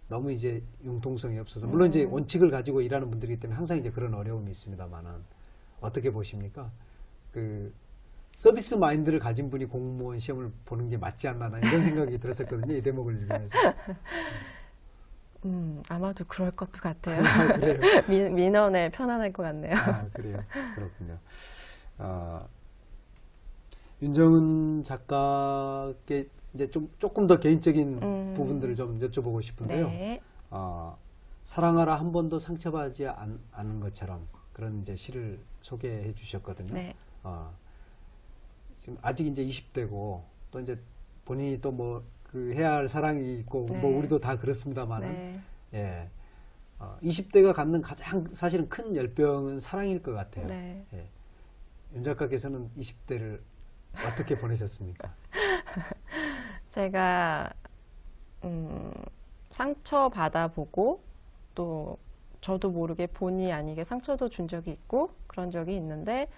너무 이제 융통성이 없어서 물론 이제 원칙을 가지고 일하는 분들이기 때문에 항상 이제 그런 어려움이 있습니다만은 어떻게 보십니까? 그 서비스 마인드를 가진 분이 공무원 시험을 보는 게 맞지 않나 이런 생각이 들었었거든요. 이 대목을 읽으면서. 아마도 그럴 것도 같아요. 아, 그래요? 민원에 편안할 것 같네요. 아, 그래요. 그렇군요. 윤정은 작가께 이제 조금 더 개인적인 부분들을 좀 여쭤보고 싶은데요. 네. 사랑하라 한 번도 상처받지 않은 것처럼 그런 이제 시를 소개해 주셨거든요. 네. 지금 아직 이제 20대고 또 이제 본인이 또 뭐 그 해야 할 사랑이 있고 네. 뭐 우리도 다 그렇습니다만은 네. 예. 20대가 갖는 가장 사실은 큰 열병은 사랑일 것 같아요. 네. 예. 윤 작가께서는 20대를 어떻게 보내셨습니까? 제가 상처 받아보고 또 저도 모르게 본의 아니게 상처도 준 적이 있고 그런 적이 있는데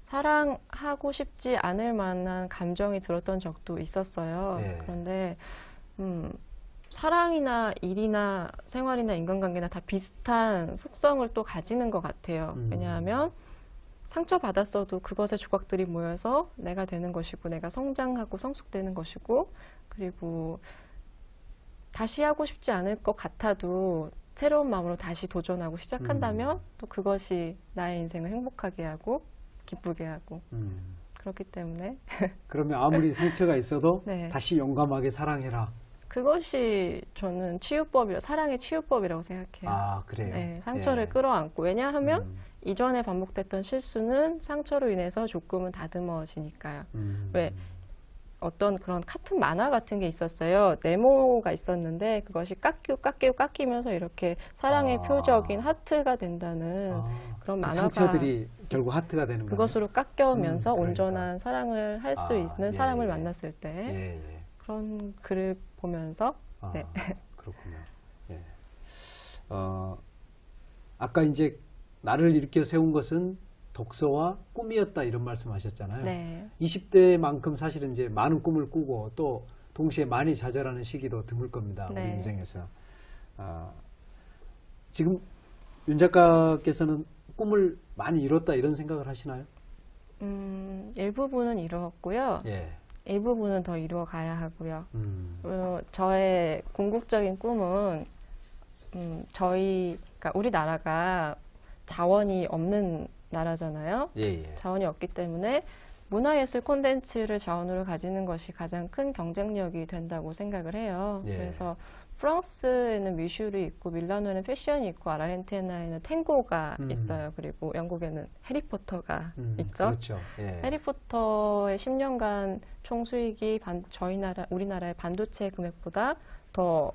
사랑하고 싶지 않을 만한 감정이 들었던 적도 있었어요. 네. 그런데 사랑이나 일이나 생활이나 인간관계나 다 비슷한 속성을 또 가지는 것 같아요. 왜냐하면 상처받았어도 그것의 조각들이 모여서 내가 되는 것이고 내가 성장하고 성숙되는 것이고 그리고 다시 하고 싶지 않을 것 같아도 새로운 마음으로 다시 도전하고 시작한다면 또 그것이 나의 인생을 행복하게 하고 기쁘게 하고 그렇기 때문에 그러면 아무리 상처가 있어도 네. 다시 용감하게 사랑해라. 그것이 저는 사랑의 치유법이라고 생각해요. 아, 그래요? 네, 상처를 예. 끌어안고 왜냐하면 이전에 반복됐던 실수는 상처로 인해서 조금은 다듬어지니까요. 왜 어떤 그런 카툰 만화 같은 게 있었어요. 네모가 있었는데 그것이 깎이면서 이렇게 사랑의 표적인 하트가 된다는 그런 만화가 상처들이 결국 하트가 되는 거예요. 그것으로 깎여면서 그러니까. 온전한 사랑을 할 수 있는 예, 사람을 예. 만났을 때 예. 그런 글을 보면서 네. 그렇군요. 예. 아까 이제 나를 일으켜 세운 것은 독서와 꿈이었다 이런 말씀하셨잖아요. 네. 20대만큼 사실은 이제 많은 꿈을 꾸고 또 동시에 많이 좌절하는 시기도 드물 겁니다. 우리 네. 인생에서. 지금 윤 작가께서는 꿈을 많이 이뤘다 이런 생각을 하시나요? 일부분은 이루었고요. 예. 일부분은 더 이루어 가야 하고요. 저의 궁극적인 꿈은 그러니까 우리나라가 자원이 없는 나라잖아요. 예. 자원이 없기 때문에 문화예술 콘텐츠를 자원으로 가지는 것이 가장 큰 경쟁력이 된다고 생각을 해요. 예. 그래서 프랑스에는 미술이 있고 밀라노에는 패션이 있고 아르헨티나에는 탱고가 있어요. 그리고 영국에는 해리포터가 있죠. 그렇죠. 예. 해리포터의 10년간 총 수익이 우리나라의 반도체 금액보다 더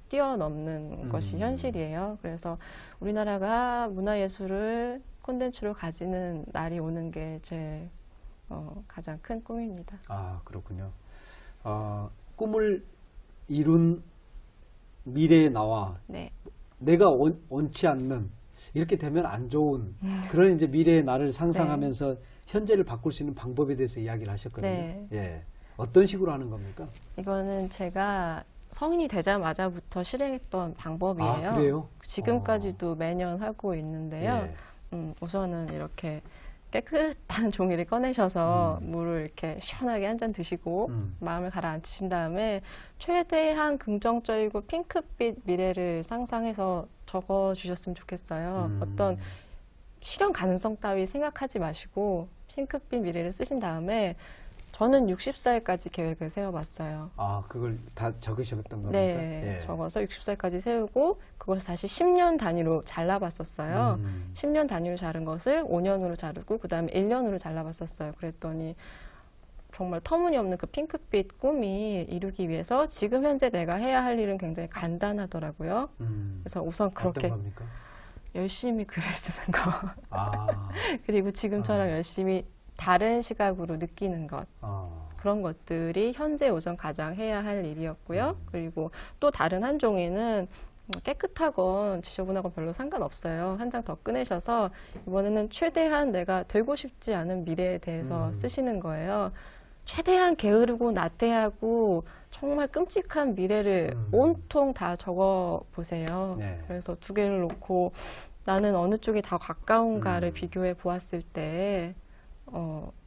뛰어넘는 것이 현실이에요. 그래서 우리나라가 문화예술을 콘텐츠로 가지는 날이 오는 게 제 가장 큰 꿈입니다. 아, 그렇군요. 꿈을 이룬 미래의 나와 네. 내가 원치 않는 이렇게 되면 안 좋은 그런 이제 미래의 나를 상상하면서 현재를 바꿀 수 있는 방법에 대해서 이야기를 하셨거든요. 네. 예. 어떤 식으로 하는 겁니까? 이거는 제가 성인이 되자마자부터 실행했던 방법이에요. 아, 그래요? 지금까지도 매년 하고 있는데요. 예. 우선은 이렇게 깨끗한 종이를 꺼내셔서 물을 이렇게 시원하게 한 잔 드시고 마음을 가라앉히신 다음에 최대한 긍정적이고 핑크빛 미래를 상상해서 적어주셨으면 좋겠어요. 어떤 실현 가능성 따위 생각하지 마시고 핑크빛 미래를 쓰신 다음에 저는 60살까지 계획을 세워봤어요. 아, 그걸 다 적으셨던 겁니까? 네, 예. 적어서 60살까지 세우고 그것을 다시 10년 단위로 잘라봤었어요. 10년 단위로 자른 것을 5년으로 자르고 그 다음에 1년으로 잘라봤었어요. 그랬더니 정말 터무니없는 그 핑크빛 꿈이 이루기 위해서 지금 현재 내가 해야 할 일은 굉장히 간단하더라고요. 그래서 우선 그렇게 어떤 겁니까? 열심히 글을 쓰는 거 아, 그리고 지금처럼 열심히 다른 시각으로 느끼는 것 그런 것들이 현재 우선 가장 해야 할 일이었고요. 그리고 또 다른 한 종이는 깨끗하건 지저분하건 별로 상관없어요. 한 장 더 꺼내셔서 이번에는 최대한 내가 되고 싶지 않은 미래에 대해서 쓰시는 거예요. 최대한 게으르고 나태하고 정말 끔찍한 미래를 온통 다 적어보세요. 네. 그래서 두 개를 놓고 나는 어느 쪽이 더 가까운가를 비교해 보았을 때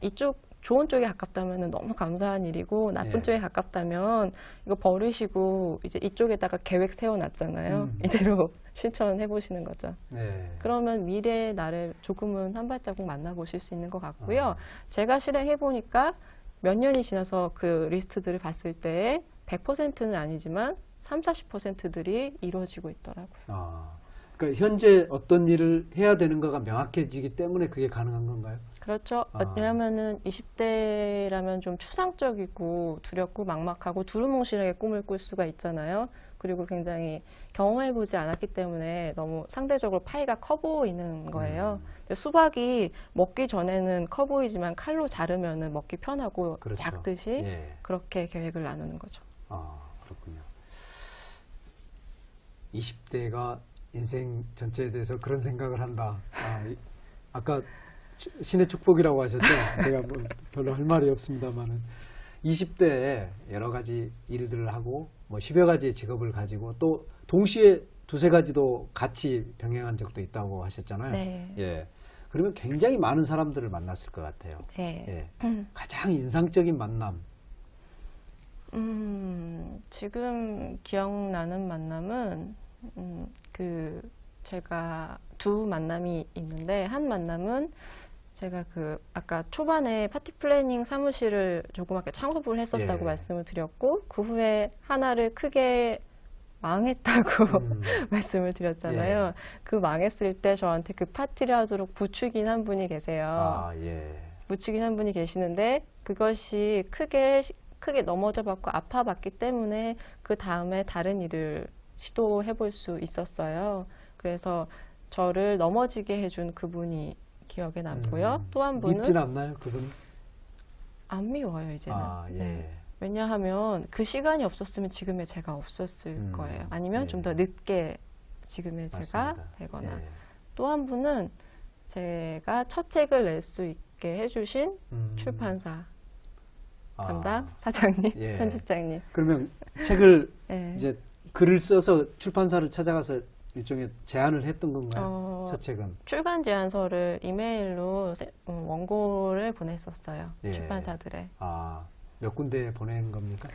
이쪽 좋은 쪽에 가깝다면 너무 감사한 일이고 나쁜 예. 쪽에 가깝다면 이거 버리시고 이제 이쪽에다가 계획 세워놨잖아요. 이대로 실천해 보시는 거죠. 네. 그러면 미래의 나를 조금은 한 발자국 만나보실 수 있는 것 같고요. 제가 실행해 보니까 몇 년이 지나서 그 리스트들을 봤을 때 100%는 아니지만 30, 40%들이 이루어지고 있더라고요. 아, 그러니까 현재 어떤 일을 해야 되는가가 명확해지기 때문에 그게 가능한 건가요? 그렇죠. 왜냐하면은 20대라면 좀 추상적이고 두렵고 막막하고 두루뭉실하게 꿈을 꿀 수가 있잖아요. 그리고 굉장히 경험해보지 않았기 때문에 너무 상대적으로 파이가 커 보이는 거예요. 근데 수박이 먹기 전에는 커 보이지만 칼로 자르면은 먹기 편하고 그렇죠. 작듯이 예. 그렇게 계획을 나누는 거죠. 아, 그렇군요. 20대가 인생 전체에 대해서 그런 생각을 한다. 아까 신의 축복이라고 하셨죠? 제가 뭐 별로 할 말이 없습니다만은 20대에 여러 가지 일들을 하고 뭐 10여 가지의 직업을 가지고 또 동시에 두세 가지도 같이 병행한 적도 있다고 하셨잖아요. 네. 예. 그러면 굉장히 많은 사람들을 만났을 것 같아요. 네. 예. 가장 인상적인 만남. 지금 기억나는 만남은 제가 두 만남이 있는데 한 만남은 제가 아까 초반에 파티 플래닝 사무실을 조그맣게 창업을 했었다고 예. 말씀을 드렸고 그 후에 하나를 크게 망했다고 말씀을 드렸잖아요. 예. 그 망했을 때 저한테 그 파티를 하도록 부추긴 한 분이 계세요. 아, 예. 부추긴 한 분이 계시는데 그것이 크게 넘어져 봤고 아파 봤기 때문에 그 다음에 다른 일을 시도해 볼 수 있었어요. 그래서 저를 넘어지게 해준 그분이 기억에 남고요. 또 한 분은 밉진 않나요, 그분이? 안 미워요, 이제는. 아, 예. 네. 왜냐하면 그 시간이 없었으면 지금의 제가 없었을 거예요. 아니면 예. 좀 더 늦게 지금의 제가 맞습니다. 되거나. 예. 또 한 분은 제가 첫 책을 낼 수 있게 해주신 출판사 담당 사장님, 예. 편집장님. 그러면 책을 네. 이제 글을 써서 출판사를 찾아가서 일종의 제안을 했던 건가요? 첫 책은? 출간 제안서를 이메일로 원고를 보냈었어요. 예. 출판사들에. 아, 몇 군데 보낸 겁니까?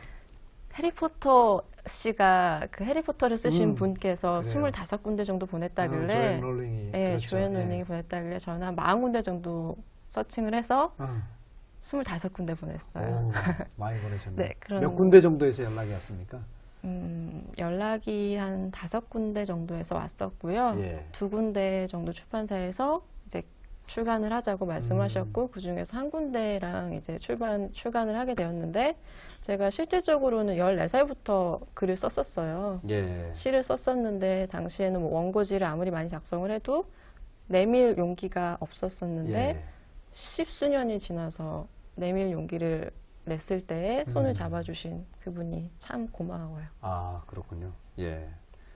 해리포터 씨가 그 해리포터를 쓰신 분께서 그래요. 25군데 정도 보냈다길래 조앤 롤링이. 네, 그렇죠. 조앤 롤링이 예. 보냈다길래 저는 한 40군데 정도 서칭을 해서 25군데 보냈어요. 오, 많이 보내셨네요. 네, 그런- 몇 군데 정도에서 연락이 왔습니까? 연락이 한 5군데 정도에서 왔었고요. 예. 2군데 정도 출판사에서 이제 출간을 하자고 말씀하셨고 그 중에서 한 군데랑 이제 출간을 하게 되었는데 제가 실질적으로는 14살부터 글을 썼었어요. 예. 시를 썼었는데 당시에는 뭐 원고지를 아무리 많이 작성을 해도 내밀 용기가 없었었는데 예. 10수년이 지나서 내밀 용기를 냈을 때에 손을 잡아주신 그분이 참 고마워요. 아, 그렇군요. 예.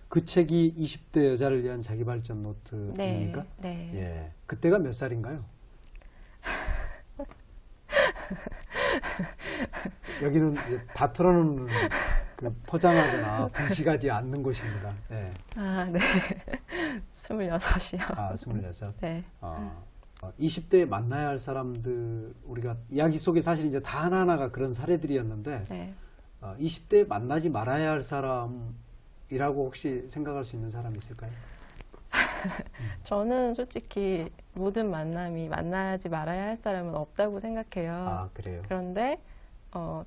그 책이 20대 여자를 위한 자기 발전 노트입니까? 네. 예. 그때가 몇 살인가요? 여기는 이제 다 털어놓는 그 포장하거나 불식하지 않는 곳입니다. 네. 아, 네. 26이요. 아, 26. 네. 20대에 만나야 할 사람들, 우리가 이야기 속에 사실 이제 다 하나하나가 그런 사례들이었는데, 네. 20대에 만나지 말아야 할 사람이라고 혹시 생각할 수 있는 사람이 있을까요? 저는 솔직히 모든 만남이 만나지 말아야 할 사람은 없다고 생각해요. 아, 그래요? 그런데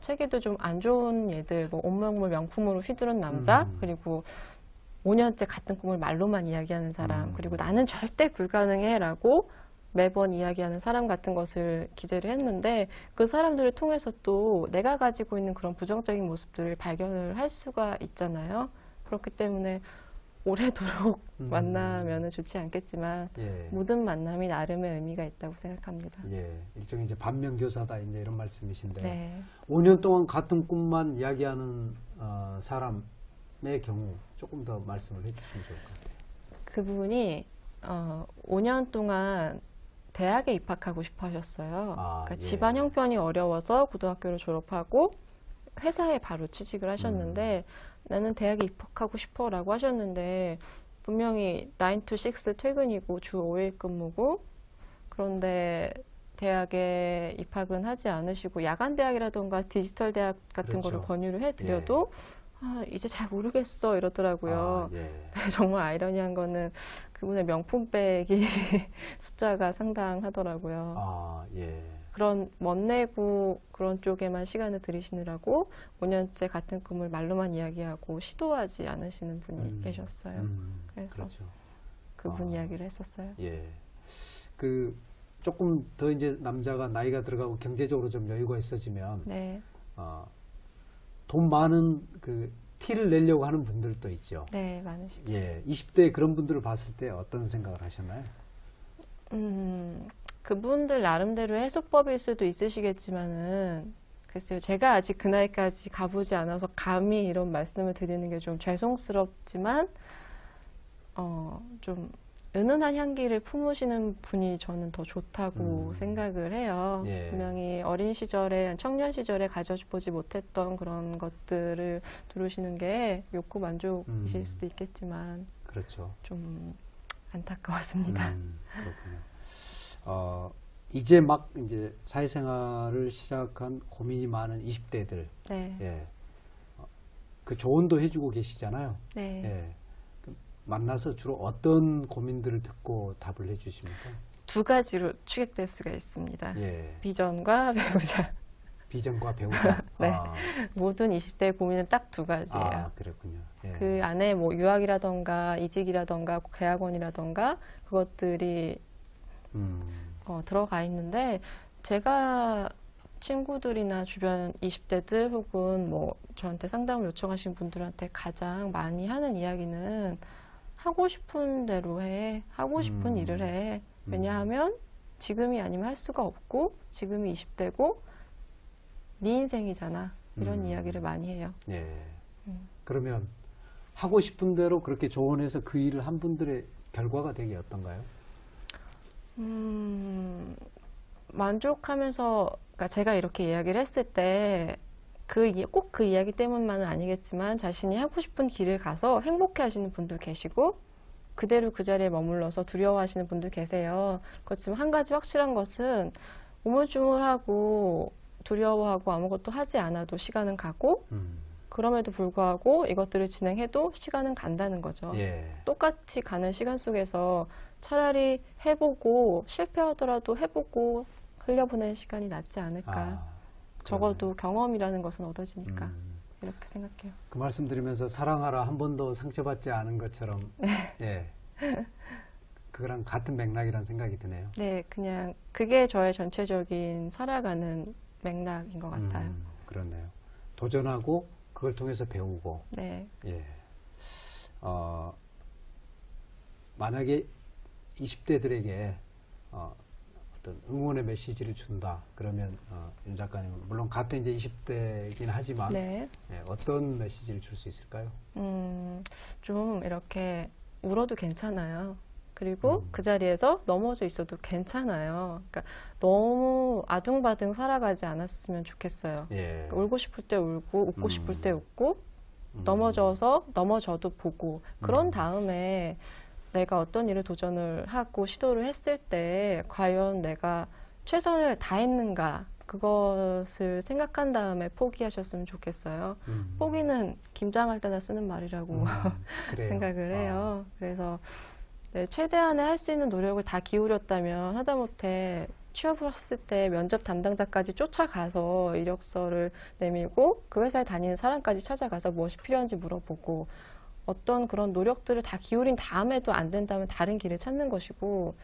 책에도 좀 안 좋은 예들, 뭐 온몸을 명품으로 휘두른 남자, 그리고 5년째 같은 꿈을 말로만 이야기하는 사람, 그리고 나는 절대 불가능해라고 매번 이야기하는 사람 같은 것을 기재를 했는데, 그 사람들을 통해서 또 내가 가지고 있는 그런 부정적인 모습들을 발견을 할 수가 있잖아요. 그렇기 때문에 오래도록 만나면은 좋지 않겠지만, 예. 모든 만남이 나름의 의미가 있다고 생각합니다. 예. 일종의 이제 반면교사다, 이제 이런 말씀이신데, 네. 5년 동안 같은 꿈만 이야기하는 사람의 경우 조금 더 말씀을 해주시면 좋을 것 같아요. 그분이 5년 동안 대학에 입학하고 싶어 하셨어요. 아, 그러니까 예. 집안 형편이 어려워서 고등학교를 졸업하고 회사에 바로 취직을 하셨는데 나는 대학에 입학하고 싶어 라고 하셨는데 분명히 9 to 6 퇴근이고 주 5일 근무고 그런데 대학에 입학은 하지 않으시고 야간 대학이라던가 디지털 대학 같은 그렇죠. 거를 권유를 해드려도 이제 잘 모르겠어 이러더라고요. 아, 예. 정말 아이러니한 거는 그분의 명품백이 숫자가 상당하더라고요. 아, 예. 그런 멋내고 그런 쪽에만 시간을 들이시느라고 5년째 같은 꿈을 말로만 이야기하고 시도하지 않으시는 분이 계셨어요. 그래서 그렇죠. 그분 이야기를 했었어요. 예. 그 조금 더 이제 남자가 나이가 들어가고 경제적으로 좀 여유가 있어지면 네. 돈 많은 그 티를 내려고 하는 분들도 있죠. 네, 많으시죠. 예. 20대 그런 분들을 봤을 때 어떤 생각을 하셨나요? 그분들 나름대로 해소법일 수도 있으시겠지만은 글쎄요, 제가 아직 그 나이까지 가보지 않아서 감히 이런 말씀을 드리는 게 좀 죄송스럽지만 좀 은은한 향기를 품으시는 분이 저는 더 좋다고 생각을 해요. 예. 분명히 어린 시절에, 청년 시절에 가져보지 못했던 그런 것들을 두르시는 게 욕구 만족이실 수도 있겠지만 그렇죠. 좀 안타까웠습니다. 그렇군요. 이제 막 이제 사회생활을 시작한 고민이 많은 20대들, 네. 예. 그 조언도 해주고 계시잖아요. 네. 예. 만나서 주로 어떤 고민들을 듣고 답을 해주십니까? 두 가지로 추격될 수가 있습니다. 예. 비전과 배우자. 비전과 배우자. 네. 모든 20대의 고민은 딱 두 가지예요. 아, 그렇군요. 예. 그 안에 뭐 유학이라던가 이직이라던가 대학원이라던가 그것들이 들어가 있는데 제가 친구들이나 주변 20대들 혹은 뭐 저한테 상담을 요청하신 분들한테 가장 많이 하는 이야기는 하고 싶은 대로 해. 하고 싶은 일을 해. 왜냐하면 지금이 아니면 할 수가 없고 지금이 20대고 네 인생이잖아. 이런 이야기를 많이 해요. 예. 그러면 하고 싶은 대로 그렇게 조언해서 그 일을 한 분들의 결과가 되게 어떤가요? 만족하면서 그러니까 제가 이렇게 이야기를 했을 때 꼭 그 이야기 때문만은 아니겠지만 자신이 하고 싶은 길을 가서 행복해 하시는 분도 계시고 그대로 그 자리에 머물러서 두려워하시는 분도 계세요. 그렇지만 한 가지 확실한 것은 우물쭈물하고 두려워하고 아무것도 하지 않아도 시간은 가고 그럼에도 불구하고 이것들을 진행해도 시간은 간다는 거죠. 예. 똑같이 가는 시간 속에서 차라리 해보고 실패하더라도 해보고 흘려보내는 시간이 낫지 않을까. 적어도 경험이라는 것은 얻어지니까 이렇게 생각해요. 그 말씀 드리면서 사랑하라 한 번도 상처받지 않은 것처럼 예. 그거랑 같은 맥락이라는 생각이 드네요. 네, 그냥 그게 저의 전체적인 살아가는 맥락인 것 같아요. 그렇네요. 도전하고 그걸 통해서 배우고. 네. 예. 만약에 20대들에게 어떤 응원의 메시지를 준다. 그러면 윤 작가님은 물론 같은 이제 20대이긴 하지만 네. 예, 어떤 메시지를 줄 수 있을까요? 좀 이렇게 울어도 괜찮아요. 그리고 그 자리에서 넘어져 있어도 괜찮아요. 그러니까 너무 아둥바둥 살아가지 않았으면 좋겠어요. 예. 울고 싶을 때 울고 웃고 싶을 때 웃고 넘어져도 보고 그런 다음에 내가 어떤 일을 도전을 하고 시도를 했을 때 과연 내가 최선을 다했는가 그것을 생각한 다음에 포기하셨으면 좋겠어요. 포기는 김장할 때나 쓰는 말이라고 생각을 해요. 그래서 네, 최대한의 할 수 있는 노력을 다 기울였다면 하다못해 취업을 했을 때 면접 담당자까지 쫓아가서 이력서를 내밀고 그 회사에 다니는 사람까지 찾아가서 무엇이 필요한지 물어보고 어떤 그런 노력들을 다 기울인 다음에도 안 된다면 다른 길을 찾는 것이고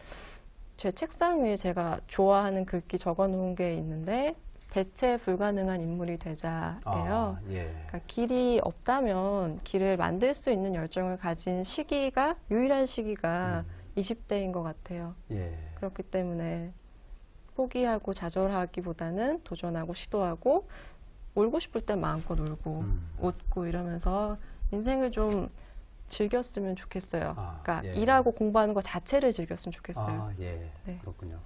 제 책상 위에 제가 좋아하는 글귀 적어 놓은 게 있는데 대체 불가능한 인물이 되자예요. 그러니까 길이 없다면 길을 만들 수 있는 열정을 가진 시기가 유일한 시기가 20대인 것 같아요. 그렇기 때문에 포기하고 좌절하기보다는 도전하고 시도하고 울고 싶을 땐 마음껏 울고 웃고 이러면서 인생을 좀 즐겼으면 좋겠어요. 그러니까 일하고 공부하는 것 자체를 즐겼으면 좋겠어요. 네. 그렇군요.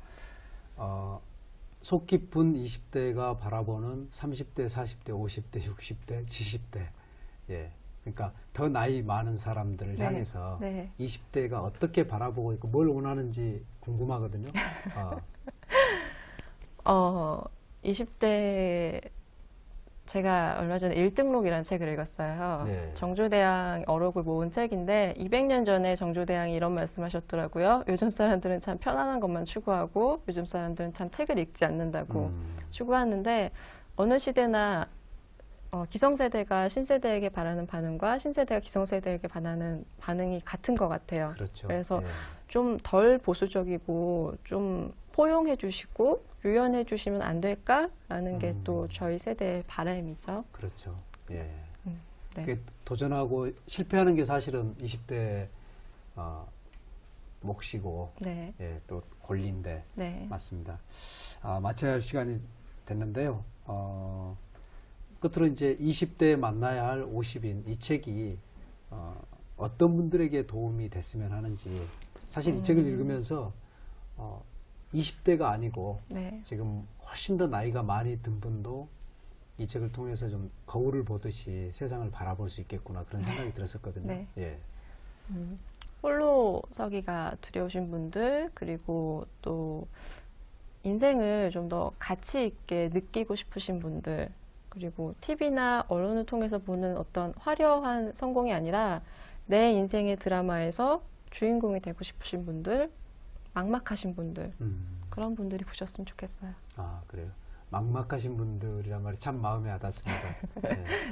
속 깊은 20대가 바라보는 30대, 40대, 50대, 60대, 70대. 그러니까 더 나이 많은 사람들을 향해서 20대가 어떻게 바라보고 있고 뭘 원하는지 궁금하거든요. 20대 제가 얼마 전에 1등록이라는 책을 읽었어요. 정조대왕 어록을 모은 책인데 200년 전에 정조대왕이 이런 말씀하셨더라고요. 요즘 사람들은 참 편안한 것만 추구하고 요즘 사람들은 참 책을 읽지 않는다고 추구하는데 어느 시대나 기성세대가 신세대에게 바라는 반응과 신세대가 기성세대에게 바라는 반응이 같은 것 같아요. 그렇죠. 그래서 좀 덜 보수적이고 좀 포용해 주시고 유연해 주시면 안 될까라는 게 또 저희 세대의 바람이죠. 그렇죠. 네. 도전하고 실패하는 게 사실은 20대 몫이고 또 권리인데 맞습니다. 마쳐야 할 시간이 됐는데요. 끝으로 이제 20대에 만나야 할 50인 이 책이 어떤 분들에게 도움이 됐으면 하는지 사실 이 책을 읽으면서 20대가 아니고 지금 훨씬 더 나이가 많이 든 분도 이 책을 통해서 좀 거울을 보듯이 세상을 바라볼 수 있겠구나 그런 생각이 들었었거든요. 홀로 서기가 두려우신 분들 그리고 또 인생을 좀 더 가치 있게 느끼고 싶으신 분들 그리고 TV나 언론을 통해서 보는 어떤 화려한 성공이 아니라 내 인생의 드라마에서 주인공이 되고 싶으신 분들 막막하신 분들 그런 분들이 보셨으면 좋겠어요. 그래요? 막막하신 분들이란 말이 참 마음에 와닿습니다.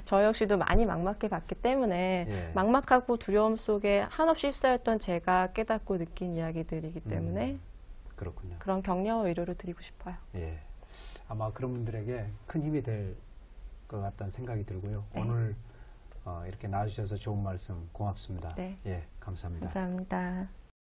저 역시도 많이 막막해 봤기 때문에 막막하고 두려움 속에 한없이 휩싸였던 제가 깨닫고 느낀 이야기들이기 때문에 그렇군요. 그런 격려와 위로를 드리고 싶어요. 아마 그런 분들에게 큰 힘이 될 것 같다는 생각이 들고요. 오늘 이렇게 나와주셔서 좋은 말씀 고맙습니다. 감사합니다. 감사합니다.